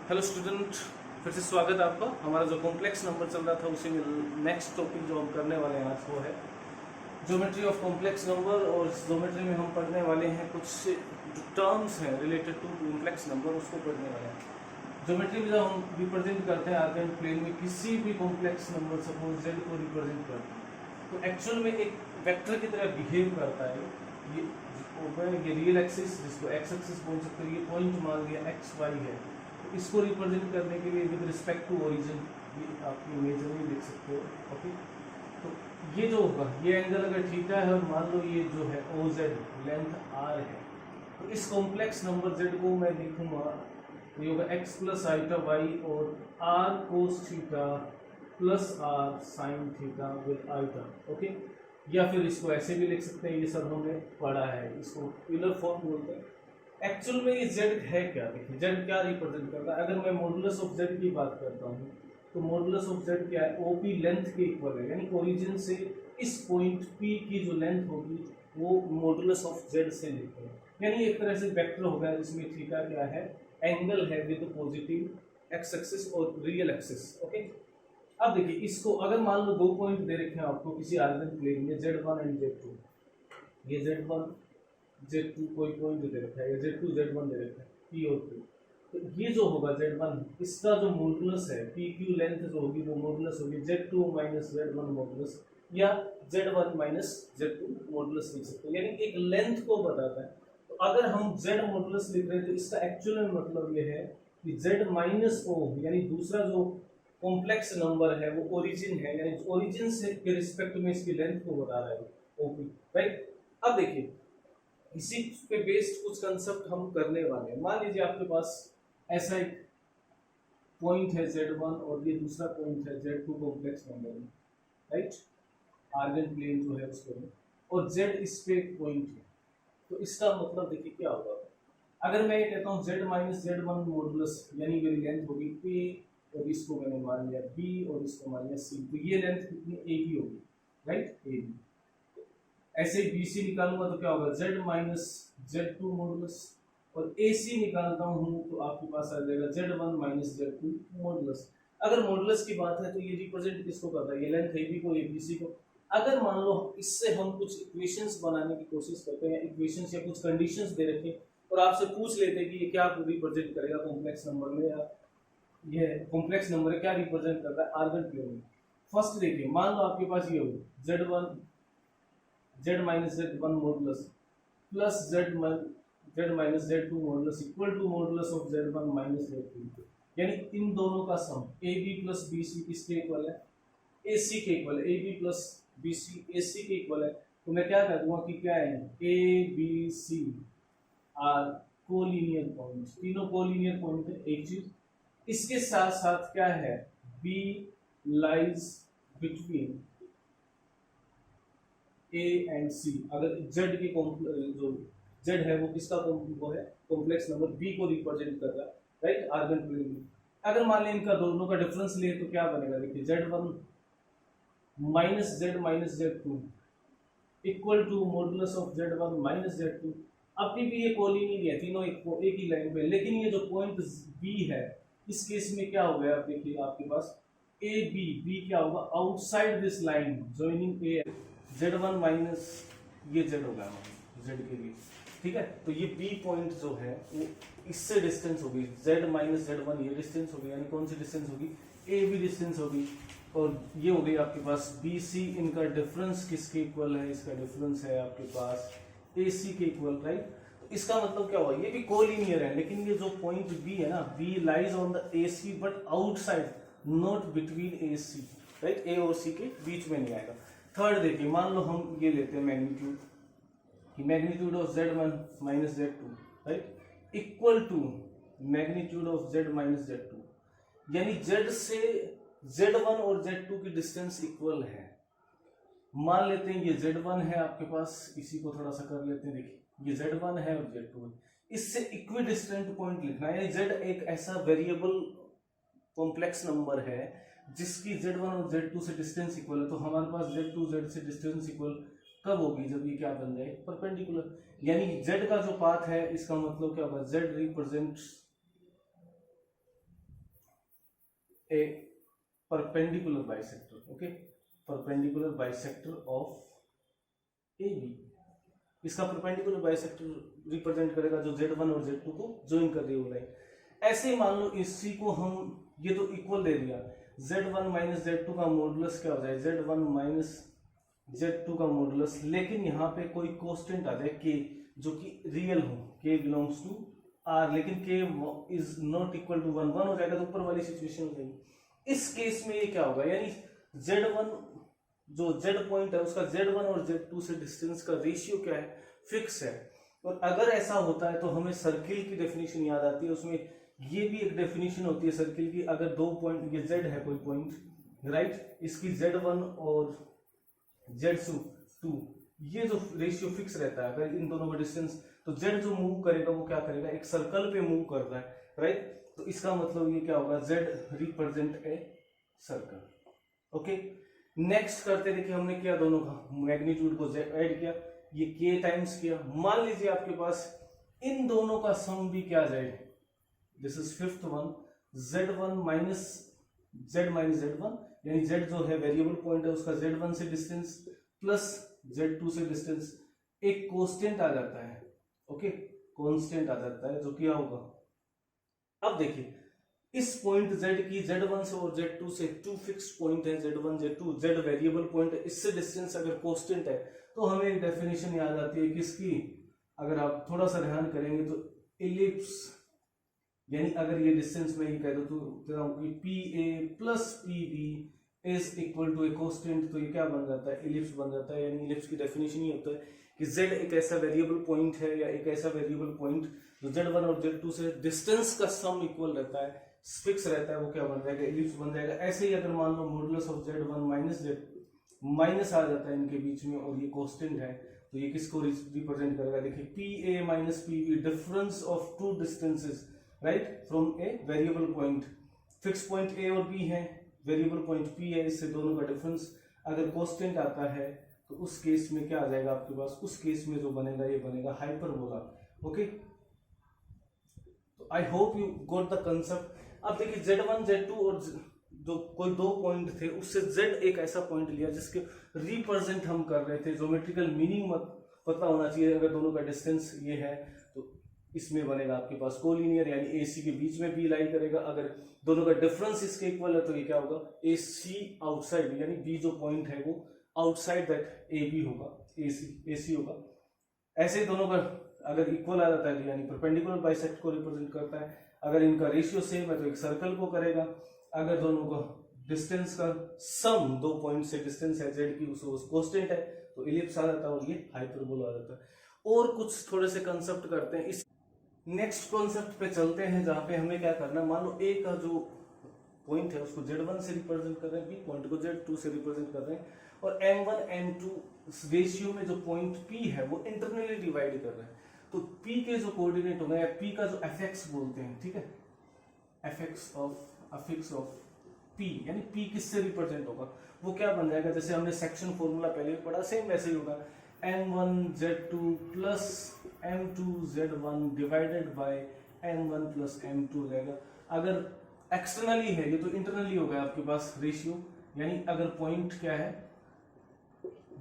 Hello student, फिर से स्वागत है आपका। हमारा जो कॉम्प्लेक्स नंबर चल रहा था उसी में नेक्स्ट टॉपिक जो हम करने वाले हैं आज वो है ज्योमेट्री ऑफ कॉम्प्लेक्स नंबर। और ज्योमेट्री में हम पढ़ने वाले हैं कुछ टर्म्स हैं रिलेटेड टू कॉम्प्लेक्स नंबर, उसको पढ़ने वाले हैं। ज्योमेट्री में जब हम रिप्रेजेंट करते हैं आर्गेन प्लेन में किसी भी कॉम्प्लेक्स नंबर, सपोज जेड को रिप्रेजेंट करते हैं, तो एक्चुअल में एक वेक्टर की तरह बिहेव करता है। ये रियल एक्सिस, जिसको एक्स एक्सिस बोल सकते हैं, ये पॉइंट मान लिया एक्स वाई है, तो इसको रिप्रेजेंट करने के लिए विद रिस्पेक्ट टू ओरिजिन ये आप इमेज में लिख सकते हो। ओके, तो ये जो होगा, ये एंगल अगर थीटा है और मान लो ये जो है ओ जेड लेंथ आर है, तो इस कॉम्प्लेक्स नंबर जेड को मैं लिखूंगा, ये होगा एक्स प्लस आईटा वाई और r cos theta plus r sine theta with iota. Okay, या फिर इसको ऐसे भी लिख सकते हैं, ये सब हमने पढ़ा है, इसको यूलर फॉर्म बोलते हैं। एक्चुअल में ये जेड है क्या, देखिए जेड क्या रिप्रेजेंट करता है। अगर मैं मॉडुलस ऑफ जेड की बात करता हूँ तो मॉडुलस ऑफ जेड क्या है, ओपी लेंथ के इक्वल है, यानी ओरिजिन से इस पॉइंट पी की जो लेंथ होगी वो मॉडुलस ऑफ जेड से लिखते हैं। यानी एक तरह से वेक्टर होगा जिसमें थीटा क्या है, एंगल है विद पॉजिटिव एक्स एक्सिस और रियल एक्सिस। ओके, अब देखिए इसको अगर मान लो दो पॉइंट दे रखे हैं आपको किसी आर्गन प्लेन में, Z1 एंड Z2, ये Z1 Z2 कोई पॉइंट दे रखा है, या Z2 Z1 दे रखा है, P और Q, तो ये जो होगा Z1, इसका जो मॉडुलस है PQ लेंथ जो होगी वो मॉडुलस होगी Z2 माइनस Z1 मॉडुलस, या Z1 माइनस Z2 मॉडुलस लिख सकते हो, यानी एक लेंथ को बताता है। तो अगर हम Z मॉडुलस लिख रहे हैं तो इसका एक्चुअल में मतलब ये है कि Z माइनस O, यानी दूसरा जो कॉम्प्लेक्स नंबर है वो ओरिजिन है, यानी ओरिजिन से के रिस्पेक्ट में इसकी लेंथ को बता रहा है ओपी, राइट। अब देखिए इसी पे बेस्ड कुछ कंसेप्ट हम करने वाले हैं। मान लीजिए आपके पास ऐसा एक पॉइंट है Z1 और ये दूसरा पॉइंट है Z2 कॉम्प्लेक्स नंबर में, राइट, आर्गन प्लेन जो है उसके में, और Z इस पे एक पॉइंट है। तो इसका मतलब देखिए क्या होगा, अगर मैं ये कहता हूँ Z माइनस Z1 मॉडुलस, यानी मेरी लेंथ होगी A और इसको मैंने मान लिया B और इसको मान लिया C, तो ये लेंथ कितनी AB होगी, राइट, AB। ऐसे ही BC निकालूंगा तो क्या होगा, Z माइनस Z2 मॉडुलस, और AC निकालता हूँ तो आपके पास आ जाएगा Z1 माइनस Z2 मॉडुलस। अगर मॉडुलस की बात है तो ये रिप्रेजेंट किसको करता है, ये लेंथ AB को, ये BC को। अगर मान लो इससे हम कुछ इक्वेशंस बनाने की कोशिश करते हैं, इक्वेशंस या कुछ कंडीशंस दे रखे और आपसे पूछ लेते हैं कि ये क्या रिप्रेजेंट करेगा कॉम्प्लेक्स नंबर में, या ये कॉम्प्लेक्स नंबर है क्या रिप्रेजेंट करता है आर्गन प्लेन में। फर्स्ट देखिए, मान लो आपके पास ये हो Z minus Z1 modulus plus Z minus Z2 modulus equal to modulus of Z1 minus Z2, यानी इन दोनों का सम AB प्लस BC किसके इक्वल है, AC के इक्वल है। AB प्लस BC AC के इक्वल है, तो मैं क्या कर दूंगा कि क्या है, ABC आर कोलिनियर पॉइंट, तीनों कोलिनियर पॉइंट है एक चीज। इसके साथ साथ क्या है, B lies between A and C। अगर Z की जो Z है वो किसका वो है, कॉम्प्लेक्स नंबर B को रिप्रेजेंट कर रहा है, राइट, आर्गन प्लेन में। अगर मान लें इनका दोनों का डिफरेंस ले तो क्या बनेगा, देखिए Z1 minus Z2 equal to modulus of Z1 minus Z2। अभी भी ये कोलिनियर है, तीनों एक ही लाइन पे, लेकिन ये जो पॉइंट B है इस केस में क्या हो गया, देखिए आपके पास B क्या होगा, outside this line joining A, Z1 minus ये Z होगा Z के लिए, ठीक है। तो ये B पॉइंट जो है वो इससे डिस्टेंस होगी, Z माइनस Z1 ये डिस्टेंस होगी, यानी कौन सी डिस्टेंस होगी, AB डिस्टेंस होगी, और ये हो गई आपके पास BC। इनका डिफरेंस किसके इक्वल है, इसका डिफरेंस है आपके पास AC के इक्वल, राइट। तो इसका मतलब क्या हुआ, ये भी कोलिनियर है, लेकिन ये जो पॉइंट B है ना, B lies on the AC but outside, not between AC, right, A और C के बीच में नहीं आएगा। थर्ड देखिए, मान लो हम ये लेते हैं मैग्नीट्यूड, कि magnitude of Z1 minus Z2, right, equal to magnitude of Z minus Z2, यानी Z से Z1 और Z2 की डिस्टेंस इक्वल है। मान लेते हैं ये Z1 है आपके पास, इसी को थोड़ा सा कर लेते हैं, देखिए ये Z1 है और Z2 है, इससे इक्विडिस्टेंट पॉइंट लिखना है, यानी Z एक ऐसा वेरिएबल कॉम्प्लेक्स नंबर है जिसकी Z1 और Z2 से डिस्टेंस इक्वल है। तो हमारे पास Z2 Z से डिस्टेंस इक्वल कब होगी, जब ये क्या बन जाए, परपेंडिकुलर, यानी Z का जो पाथ है इसका मतलब क्या होगा, Z represents a perpendicular bisector, okay, perpendicular bisector of A B. इसका परपेंडिकुलर बाइसेक्टर रिप्रेजेंट करेगा जो Z1 और Z2 को ज्वाइन कर रही है वो लाइन। ऐसे मान लो इसी को हम, ये तो इक्वल दे दिया, Z1 माइनस Z2 का मॉडुलस क्या हो जाए, Z1 माइनस Z2 का मॉडुलस, लेकिन यहाँ पे कोई कांस्टेंट आ जाए K जो कि रियल हो, K बिलोंग्स टू R, लेकिन K is not equal to 1 हो जाएगा, तो ऊपर वाली सिचुएशन हो जाएगी। इस केस में ये क्या होगा, यानी Z1 जो Z पॉइंट है उसका Z1 और Z2 से डिस्टेंस का रेशियो क्या है, फिक्स है। और अगर ऐसा होता है तो हमें सर्किल की डेफिनेशन याद आती है, उसमें ये भी एक डेफिनेशन होती है सर्किल की। अगर दो पॉइंट, ये Z है कोई पॉइंट, राइट, इसकी Z1 और Z2 ये जो रेशियो फिक्स रहता है, अगर इन दोनों का डिस्टेंस, तो Z जो मूव करेगा वो क्या करेगा, एक सर्कल पे मूव कर रहा है, राइट। तो इसका मतलब ये क्या होगा, Z represent a circle, okay. Next करते, देखिए हमने किया दोनों का मैग्नीट्यूड को ऐड किया, ये K टाइम्स किया। मान लीजिए आपके पास इन दोनों का सम भी क्या जाए, this is fifth one, Z1 minus Z1, यानी Z जो है वेरिएबल पॉइंट है उसका Z1 से डिस्टेंस प्लस Z2 से डिस्टेंस, एक कांस्टेंट आ जाता है, ओके, कांस्टेंट आ जाता है जो क्या होगा। अब देखिए इस पॉइंट Z की Z1 से और Z2 से टू फिक्स्ड पॉइंट है, Z1 Z2, Z variable point है, इससे डिस्टेंस अगर कांस्टेंट है तो हमें एक डेफिनेशन याद आती है किसकी, अगर आप थोड़ा सा ध्यान करेंगे तो इलिप्स, यानी अगर ये डिस्टेंस में ये कह दो तो PA plus PB is equal to a constant, तो ये क्या बन जाता है, इलिप्स बन जाता है। यानी इलिप्स की डेफिनेशन ये होता है कि Z एक ऐसा वेरिएबल पॉइंट है या एक ऐसा वेरिएबल पॉइंट जो Z1 और Z2 से डिस्टेंस का सम इक्वल रहता है, फिक्स रहता है, वो क्या बन जाएगा, इलिप्स बन जाएगा। ऐसे ही अगर मान लो modulus of Z1 minus Z2 minus आ जाता है इनके बीच में और ये कांस्टेंट है, तो ये किसको रिप्रेजेंट करेगा, देखिए PA minus PB, difference of two distances, right, from a variable point. Fix point A और B है, वेरिएबल पॉइंट P है, इससे दोनों का डिफरेंस अगर कांस्टेंट आता है तो उस केस में क्या आ जाएगा आपके पास, उस केस में जो बनेगा ये बनेगा हाइपरबोला, ओके। तो आई hope you got the concept. अब देखिए Z1 Z2 और जो कोई दो पॉइंट थे उससे Z एक ऐसा पॉइंट लिया जिसके रिप्रेजेंट हम कर रहे थे, ज्योमेट्रिकल मीनिंग पता होना चाहिए, अगर दोनों का डिस्टेंस ये है तो इसमें बनेगा आपके पास कोलिनियर, यानी AC के बीच में B लाई करेगा। अगर दोनों का डिफरेंस इसके इक्वल है तो ये क्या होगा, AC आउटसाइड, यानी B जो पॉइंट है वो आउटसाइड दैट AB होगा, AC होगा। ऐसे ही दोनों का अगर इक्वल आ जाता है यानी परपेंडिकुलर बाइसेक्ट को रिप्रेजेंट करता है। अगर इनका रेशियो सेम है तो एक सर्कल को करेगा। अगर दोनों का डिस्टेंस का सम, दो पॉइंट से डिस्टेंस है Z की, उसको कांस्टेंट है तो इलिप्स आ जाता है और ये हाइपरबोला आ जाता है। और कुछ थोड़े से कंसेप्ट करते हैं, इस नेक्स्ट कॉन्सेप्ट पे चलते हैं जहां पे हमें क्या करना है। मान लो A का जो पॉइंट है उसको Z1 से रिप्रेजेंट कर रहे हैं, B पॉइंट को Z2 से रिप्रेजेंट कर रहे हैं, और M1 M2 रेशियो में जो पॉइंट P है वो इंटरनली डिवाइड कर रहे हैं। तो P के जो कोऑर्डिनेट होंगे या P का जो एफेक्स बोलते हैं, ठीक है, एफिक्स ऑफ P, यानी P किससे रिप्रेजेंट होगा, वो क्या बन जाएगा, जैसे हमने सेक्शन फॉर्मूला पहले पढ़ा सेम वैसे ही होगा, M1 Z2 plus M2 Z1 divided by M1 plus M2 रहेगा। अगर एक्सटर्नली है ये तो इंटरनली होगा आपके पास रेशियो, यानी अगर पॉइंट क्या है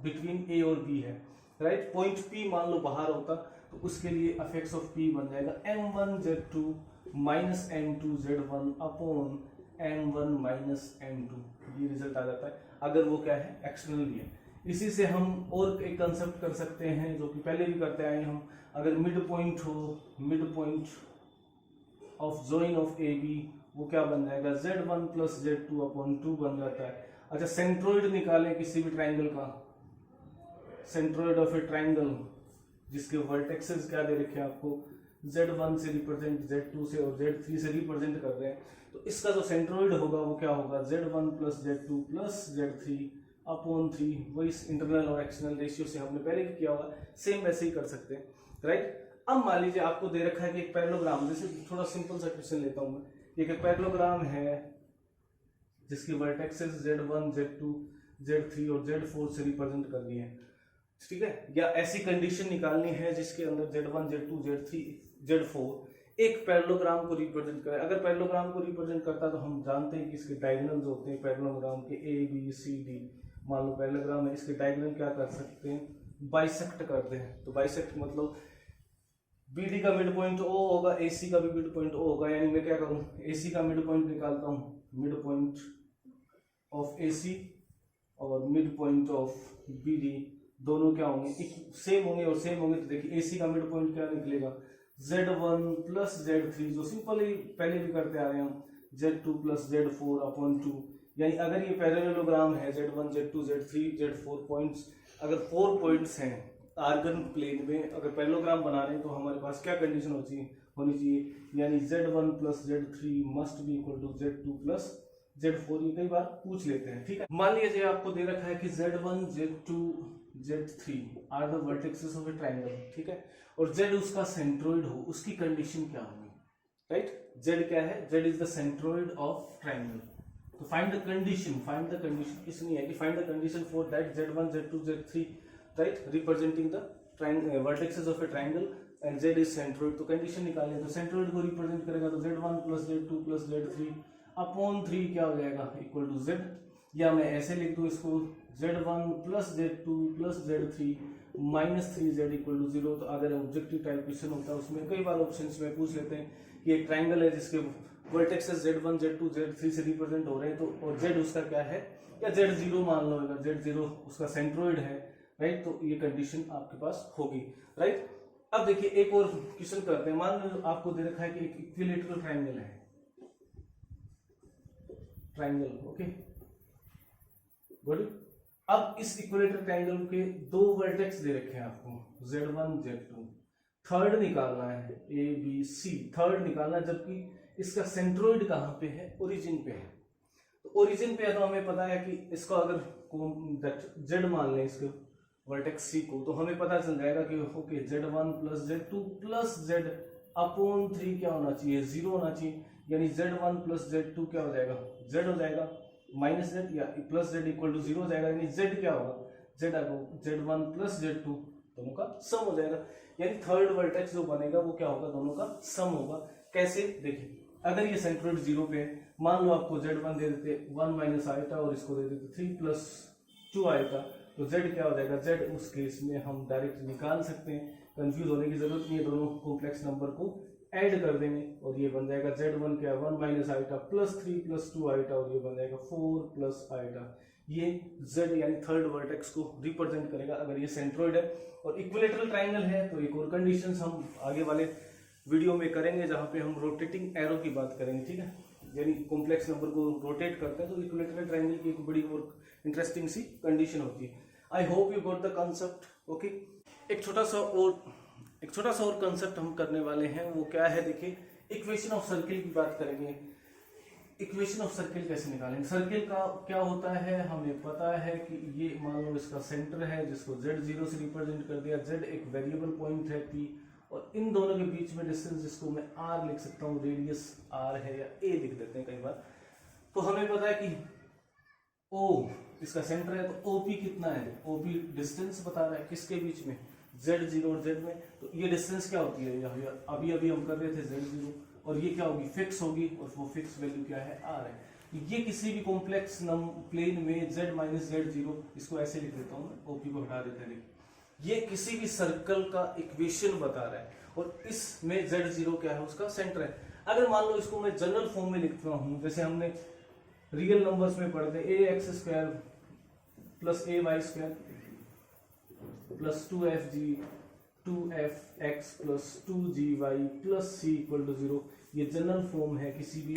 बिटवीन A और B है, राइट, पॉइंट P मान लो बाहर होता तो उसके लिए एफेक्स ऑफ P बन जाएगा M1 Z2 minus M2 Z1 upon M1 minus M2, ये रिजल्ट आ जाता है अगर वो क्या है एक्सटर्नली है। इसी से हम और एक कंसेप्ट कर सकते हैं जो कि पहले भी करते आए हम, अगर मिड पॉइंट हो, mid point of join of AB, वो क्या बन जाएगा Z1 प्लस Z2 अपॉन 2 बन जाता है। अच्छा, सेंट्रोइड निकालें किसी भी ट्राइंगल का, सेंट्रोइड ऑफ ए ट्राइंगल जिसके वर्टेक्सेस क्या दे रखे हैं आपको, Z1 से रिप्रेजेंट, Z2 से और Z3 से रिप्रेजेंट कर रहे हैं, तो इसका जो सेंट्रोइड होगा वो क्या होगा Z1 plus Z2 plus Z3 upon 3, वही इंटरनल और एक्सटर्नल रेशियो से हमने पहले भी किया हुआ, सेम वैसे ही कर सकते हैं, राइट। अब मान लीजिए आपको दे रखा है कि एक पैरेललोग्राम, जैसे थोड़ा सिंपल सा क्वेश्चन लेता हूं मैं, एक पैरेललोग्राम है जिसकी वर्टेक्सेस Z1 Z2 Z3 और Z4 से रिप्रेजेंट कर दिए हैं, ठीक है, या ऐसी कंडीशन निकालनी है जिसके अंदर Z1 Z2 Z3 Z4 एक पैरेललोग्राम को रिप्रेजेंट करे। अगर पैरेललोग्राम को रिप्रेजेंट करता है तो हम जानते हैं कि इसके डायगोनल्स होते हैं पैरेललोग्राम के ए बी सी डी। मान लो पैरेललोग्राम है, इसके डायगोनल क्या कर सकते हैं, बाइसेक्ट करते हैं। तो बाइसेक्ट मतलब BD का मिड पॉइंट O होगा, AC का भी मिड पॉइंट O होगा, यानी मैं क्या करूं, AC का मिड पॉइंट निकालता हूं, मिड पॉइंट ऑफ AC और मिड पॉइंट ऑफ BD दोनों क्या होंगे, सेम होंगे। और सेम होंगे तो देखिए AC का मिड पॉइंट क्या निकलेगा, Z1 प्लस Z3, जो सिंपल ही पहले भी करते आ रहे हैं हम, Z2 प्लस Z4 अपॉन 2। यानी अगर ये पैरेललोग्राम है Z1 Z2 Z3 Z4 points, अगर 4 पॉइंट्स हैं आर्गन प्लेन में, अगर पैरेललोग्राम बना रहे हैं तो हमारे पास क्या कंडीशन होनी चाहिए, यानी Z1 plus Z3 must be equal to Z2 plus Z4। ये कई बार पूछ लेते हैं, ठीक है। मान लीजिए आपको दे रखा है कि Z1 Z2 Z3 are the vertexes of a triangle, ठीक है, और Z उसका सेंट्रोइड हो, उसकी कंडीशन क्या होगी, राइट। Z क्या है, Z is the centroid of triangle. तो फाइंड द कंडीशन इसलिए है कि find the condition for that Z1 Z2 Z3, right, representing the vertexes of a triangle and Z is centroid. तो condition निकालनी है, तो सेंट्रोइड को रिप्रेजेंट करेगा तो Z1 plus Z2 plus Z3 upon 3 क्या हो जाएगा, इक्वल टू Z। या मैं ऐसे लिख दूं इसको, Z1 plus Z2 plus Z3 minus 3Z equal to 0। तो अगर ऑब्जेक्टिव टाइप क्वेश्चन होता है उसमें कई बार ऑप्शंस में पूछ लेते हैं कि एक ट्रायंगल है जिसके वर्टेक्सेस Z1 Z2 Z3 से रिप्रेजेंट हो रहे हैं, तो और Z उसका क्या है, या Z0 मान लो, अगर Z0 उसका सेंट्रोइड है, राइट, तो ये कंडीशन आपके पास होगी, राइट। अब देखिए एक और क्वेश्चन करते हैं। मान लो आपको दे रखा है कि एक इक्विलैटरल ट्रायंगल है, ट्रायंगल, ओके गुड। अब इस इक्विलैटरल ट्रायंगल के दो वर्टेक्स दे रखे हैं आपको, Z1 Z2। थर्ड निकालना है, ABC, थर्ड निकालना है, जबकि इसका सेंट्रोइड कहाँ पे है, ओरिजिन पे है। तो ओरिजिन पे है तो हमें पता है कि इसको अगर Z मान लें, इसके वर्टेक्स C को, तो हमें पता चल जाएगा कि okay Z1 plus Z2 plus Z upon 3 क्या होना चाहिए, 0 होना चाहिए। यानी Z1 प्लस Z2 क्या हो जाएगा, Z हो जाएगा, माइनस Z या प्लस Z इक्वल टू 0 हो जाएगा। यानी Z क्या होगा, Z1 प्लस Z2 दोनों का सम हो जाएगा। यानी थर्ड वर्टेक्स जो बनेगा वो क्या होगा, दोनों का सम होगा। कैसे, देखिए अगर ये सेंट्रोइड 0 पे है, मान लो आपको Z1 दे देते 1 माइनस आइटा और इसको दे देते 3 प्लस 2 आइटा, तो Z क्या हो जाएगा, Z उस केस में हम डायरेक्ट निकाल सकते हैं, कंफ्यूज होने की जरूरत नहीं है, दोनों कॉम्प्लेक्स नंबर को ऐड कर देंगे और ये बन जाएगा Z1 क्या, 1 minus iota plus 3 plus 2 iota, और ये बन जाएगा 4 प्लस आइटा। ये Z यानी थर्ड वर्टेक्स को रिप्रेजेंट करेगा अगर ये सेंट्रोइड है। और इक्विलैटरल ट्रायंगल है तो एक और कंडीशंस हम आगे वाले वीडियो में करेंगे, जहां पे हम रोटेटिंग एरो की बात करेंगे, ठीक है, यानी कॉम्प्लेक्स नंबर को रोटेट करते हैं तो इक्विलैटरल ट्रायंगल की एक बड़ी और इंटरेस्टिंग सी कंडीशन होती है। आई hope you got the concept, okay. एक छोटा सा और कंसेप्ट हम करने वाले हैं, वो क्या है, देखिए इक्वेशन ऑफ सर्किल की बात करेंगे। इक्वेशन ऑफ सर्किल कैसे निकालेंगे, सर्किल का क्या होता है, हमें पता है कि ये मान लो इसका सेंटर है जिसको Z0 से रिप्रेजेंट कर दिया, Z एक वेरिएबल पॉइंट है P, और इन दोनों के बीच में डिस्टेंस जिसको मैं R लिख सकता हूँ, रेडियस R है या A लिख देते हैं कई बार। तो हमें पता है कि O इसका सेंटर है, तो OP कितना है, OP डिस्टेंस बता रहा है किसके बीच में, Z0 और Z में। तो ये डिस्टेंस क्या होती है, अभी हम कर रहे थे Z0, और ये क्या होगी, फिक्स होगी, और वो फिक्स वैल्यू क्या है, R है। ये किसी भी कॉम्प्लेक्स प्लेन में Z माइनस Z0, इसको ऐसे लिख देता हूँ, OP को हटा देते हैं, ये किसी भी सर्कल का इक्वेशन बता रहा है, और इसमें Z0 क्या है, उसका सेंटर है। अगर मान लो इसको मैं जनरल फॉर्म में लिखता हूँ, जैसे हमने रियल नंबर्स में पढ़ते, ax² plus ay² plus 2fx plus 2gy plus c equal to 0। ये जनरल फॉर्म है किसी भी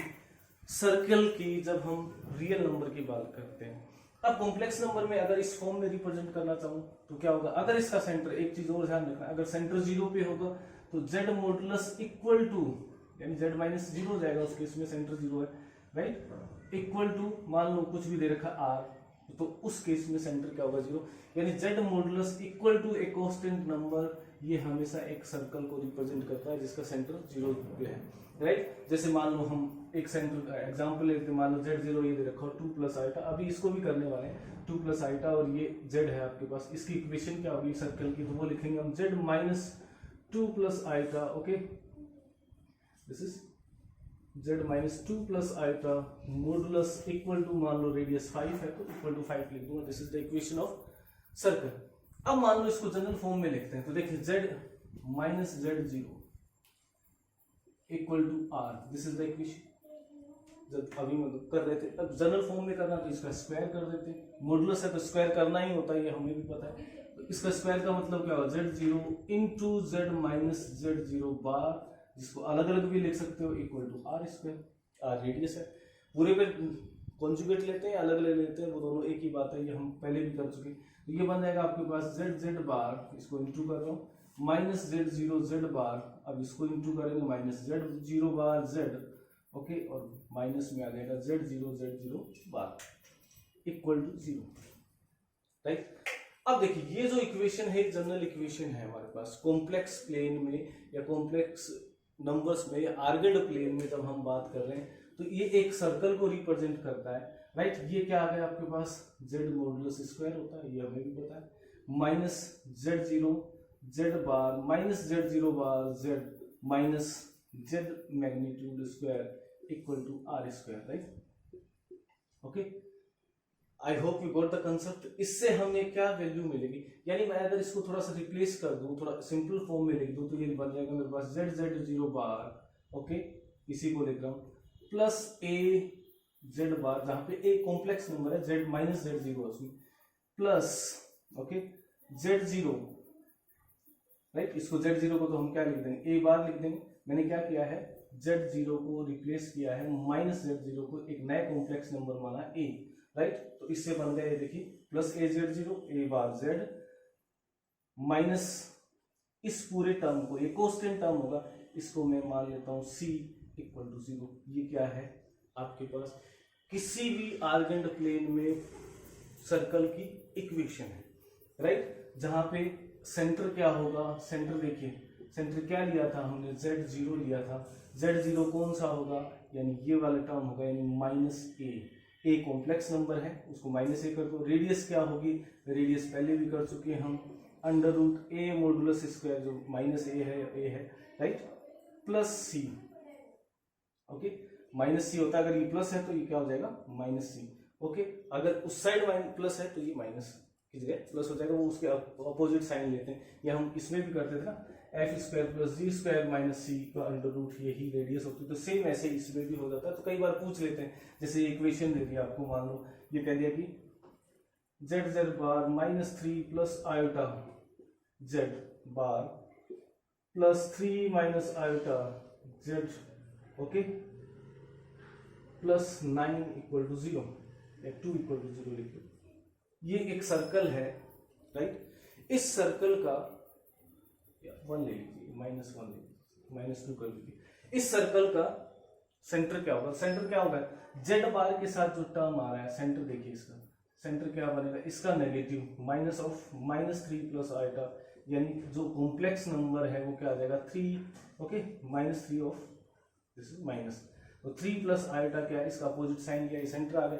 सर्कल की जब हम रियल नंबर की बात करते हैं। अब कॉम्प्लेक्स नंबर में अगर इस फॉर्म में रिप्रेजेंट करना चाहूँ तो क्या होगा, अगर इसका सेंटर, एक चीज और ध्यान रखना, अगर सेंटर 0 पे होगा तो Z मॉडुलस इक्वल टू, यानी Z माइनस 0 हो जाएगा, उसके इसमें सेंटर 0 है, राइट, इक्वल टू मान लो कुछ भी दे रखा R, तो उस केस में सेंटर क्या होगा, 0। यानी Z मॉडुलस इक्वल टू एक कांस्टेंट नंबर, ये हमेशा एक सर्कल को रिप्रेजेंट करता है जिसका सेंटर 0 पे है, राइट। जैसे मान लो हम एक सेंटर एग्जांपल लेते हैं, मान लो Z0 ये दे रखा हो 2 प्लस आइटा, अभी इसको भी करने वाले हैं 2 प्लस आइटा, और ये Z है आपके पास, इसकी इक्वेशन क्या होगी सर्कल की, तो वो लिखेंगे हम Z minus 2 plus iota, okay. This is z minus 2 plus iota modulus equal to, मान लो रेडियस 5 है तो इक्वल टू 5 लिख दूंगा। This is the equation of circle. अब मान लो इसको जनरल फॉर्म में लिखते हैं तो देखिए z minus z0 equal to r, this is the equation. जब अभी मतलब कर रहे थे, अब जनरल फॉर्म में करना तो इसका स्क्वायर कर देते, मॉडुलस है तो स्क्वायर करना ही होता है, ये हमें भी पता है। तो इसका स्क्वायर का मतलब क्या होगा, z0 into z minus z0 बार, जिसको अलग अलग भी लिख सकते हो, equal to r square. r radius है, पूरे पे कॉन्जुगेट लेते हैं अलग अलग लेते हैं, वो दोनों एक ही बात है, ये हम पहले भी कर चुके। तो ये बन जाएगा आपके पास z बार, इसको इंटू कर रहा हूँ, माइनस z0 z बार, अब इसको इंटू करेंगे minus z0 bar z, okay, और माइनस में आ जाएगा z0 bar equal to 0, right. अब देखिए ये जो इक्वेशन है जनरल इक्वेशन है हमारे पास कॉम्प्लेक्स प्लेन में या कॉम्प्लेक्स नंबर्स में या आर्गेड प्लेन में जब हम बात कर रहे हैं तो ये एक सर्कल को रिप्रेजेंट करता है, राइट। ये क्या आ गया आपके पास, z मॉडुलस स्क्वायर होता है, ये हमें भी पता है, minus z0 z bar minus z0 bar z minus z magnitude square equal to r square, right. Okay, I hope you got the concept. इससे हमें क्या वैल्यू मिलेगी, यानी मैं अगर इसको थोड़ा सा रिप्लेस कर दूं, थोड़ा सिंपल फॉर्म में लिख दूं, तो ये बन जाएगा मेरे पास z0 बार, ओके, इसी को लिख रहा हूं, प्लस a z बार, जहां पे a कॉम्प्लेक्स नंबर है, z माइनस z0 उसमें, प्लस ओके z0, राइट। इसको z0 को तो हम क्या लिख देंगे, a बार लिख देंगे। मैंने क्या किया है, z0 को रिप्लेस किया है माइनस z0 को, एक नया कॉम्प्लेक्स नंबर माना a, राइट। तो इससे बन गया ये देखिए plus a z0 a bar z minus इस पूरे टर्म को, ये कांस्टेंट टर्म होगा, इसको मैं मान लेता हूं c इक्वल टू 0। ये क्या है आपके पास किसी भी आर्गेंड प्लेन में सर्कल की इक्वेशन है, राइट। जहां पे सेंटर क्या होगा, सेंटर देखिए, सेंटर क्या लिया था हमने, z0 लिया था, z0 कौन सा होगा, यानी ये वाला टर्म होगा, यानी माइनस a कॉम्प्लेक्स नंबर है, उसको माइनस a कर दो। रेडियस क्या होगी, रेडियस पहले भी कर चुके हैं हम, under root a modulus square, जो माइनस a है, right, plus c, okay, minus c होता है, अगर ये प्लस है तो ये क्या हो जाएगा माइनस c, ओके। अगर उस साइड प्लस है तो ये माइनस की जगह प्लस हो जाएगा, वो उसके अपोजिट साइन लेते हैं, या हम इसमें भी करते थे ना, एफ स्क्वायर प्लस जी स्क्वायर माइनस सी का अंडर रूट, यही रेडियस होती है। तो सेम ऐसे इसमें भी हो जाता है। तो कई बार पूछ लेते हैं, जैसे इक्वेशन दे दिया आपको, मान लो ये कह दिया कि z z bar minus 3 plus iota z bar plus 3 minus iota z, okay, plus 9 equal to 0 या 2 इक्वल टू 0 लिख लो। ये एक सर्कल है, राइट। इस सर्कल का 1 ले लीजिए, माइनस 1 ले लीजिए, माइनस 2 कर लीजिए। इस सर्कल का सेंटर क्या होगा, सेंटर क्या होगा, जेड बार के साथ जो टर्म आ रहा है, सेंटर देखिए, इसका सेंटर क्या बनेगा, इसका negative minus of minus 3 plus iota, यानी जो कॉम्प्लेक्स नंबर है वो क्या आ जाएगा 3, okay, minus 3 of this is minus, तो 3 प्लस आयोटा क्या है, इसका अपोजिट साइन लिया, सेंटर आ गया।